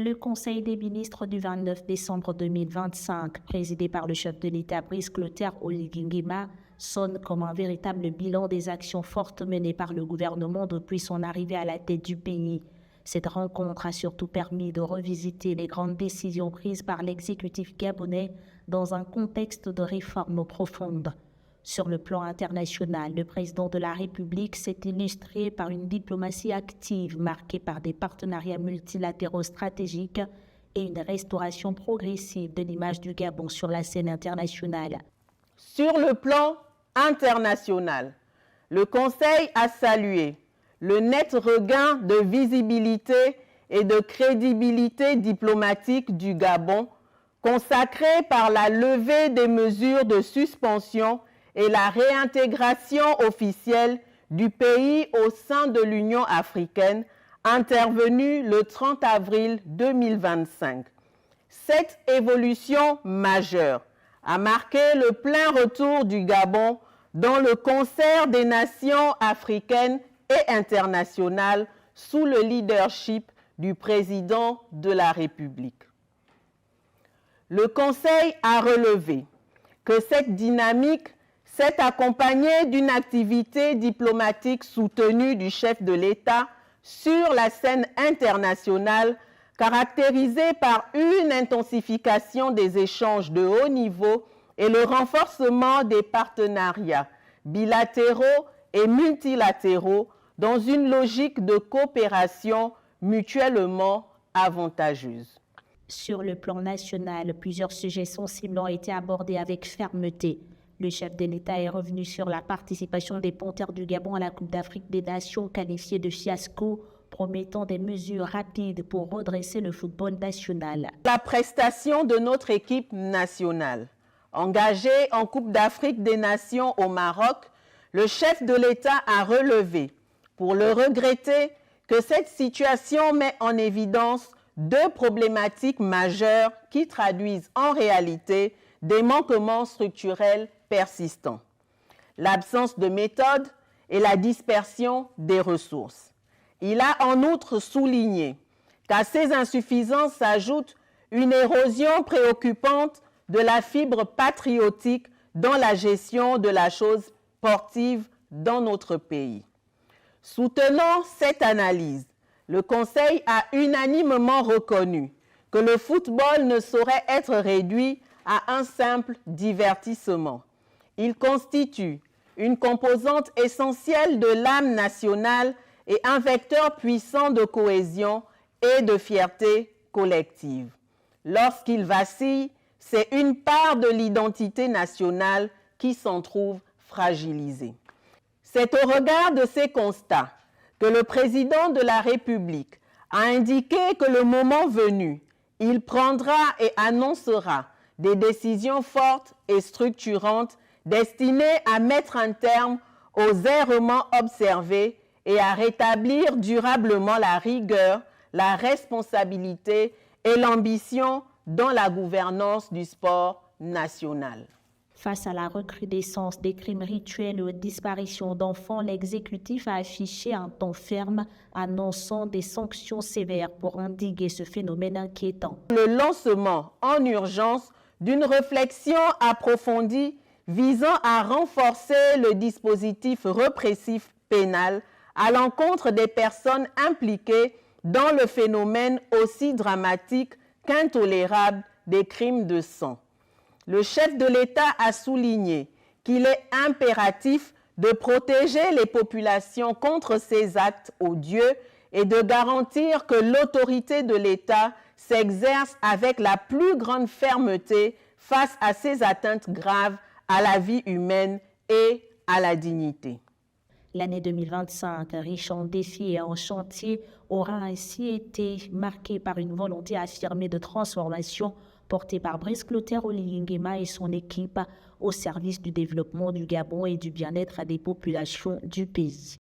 Le Conseil des ministres du 29 décembre 2025, présidé par le chef de l'État Brice Clotaire Oligui Nguema, sonne comme un véritable bilan des actions fortes menées par le gouvernement depuis son arrivée à la tête du pays. Cette rencontre a surtout permis de revisiter les grandes décisions prises par l'exécutif gabonais dans un contexte de réformes profondes. Sur le plan international, le président de la République s'est illustré par une diplomatie active marquée par des partenariats multilatéraux stratégiques et une restauration progressive de l'image du Gabon sur la scène internationale. Sur le plan international, le Conseil a salué le net regain de visibilité et de crédibilité diplomatique du Gabon, consacré par la levée des mesures de suspension et la réintégration officielle du pays au sein de l'Union africaine, intervenue le 30 avril 2025. Cette évolution majeure a marqué le plein retour du Gabon dans le concert des nations africaines et internationales sous le leadership du président de la République. Le Conseil a relevé que cette dynamique s'est accompagnée d'une activité diplomatique soutenue du chef de l'État sur la scène internationale, caractérisée par une intensification des échanges de haut niveau et le renforcement des partenariats bilatéraux et multilatéraux dans une logique de coopération mutuellement avantageuse. Sur le plan national, plusieurs sujets sensibles ont été abordés avec fermeté. Le chef de l'État est revenu sur la participation des Panthères du Gabon à la Coupe d'Afrique des Nations qualifiée de fiasco, promettant des mesures rapides pour redresser le football national. La prestation de notre équipe nationale, engagée en Coupe d'Afrique des Nations au Maroc, le chef de l'État a relevé, pour le regretter, que cette situation met en évidence deux problématiques majeures qui traduisent en réalité des manquements structurels persistants: l'absence de méthode et la dispersion des ressources. Il a en outre souligné qu'à ces insuffisances s'ajoute une érosion préoccupante de la fibre patriotique dans la gestion de la chose sportive dans notre pays. Soutenant cette analyse, le Conseil a unanimement reconnu que le football ne saurait être réduit à un simple divertissement. Il constitue une composante essentielle de l'âme nationale et un vecteur puissant de cohésion et de fierté collective. Lorsqu'il vacille, c'est une part de l'identité nationale qui s'en trouve fragilisée. C'est au regard de ces constats que le président de la République a indiqué que le moment venu, il prendra et annoncera des décisions fortes et structurantes destinées à mettre un terme aux errements observés et à rétablir durablement la rigueur, la responsabilité et l'ambition dans la gouvernance du sport national. Face à la recrudescence des crimes rituels et aux disparitions d'enfants, l'exécutif a affiché un ton ferme, annonçant des sanctions sévères pour endiguer ce phénomène inquiétant. Le lancement en urgence d'une réflexion approfondie visant à renforcer le dispositif répressif pénal à l'encontre des personnes impliquées dans le phénomène aussi dramatique qu'intolérable des crimes de sang. Le chef de l'État a souligné qu'il est impératif de protéger les populations contre ces actes odieux et de garantir que l'autorité de l'État s'exerce avec la plus grande fermeté face à ces atteintes graves à la vie humaine et à la dignité. L'année 2025, riche en défis et en chantiers, aura ainsi été marquée par une volonté affirmée de transformation portée par Brice Clotaire Oligui Nguema et son équipe au service du développement du Gabon et du bien-être des populations du pays.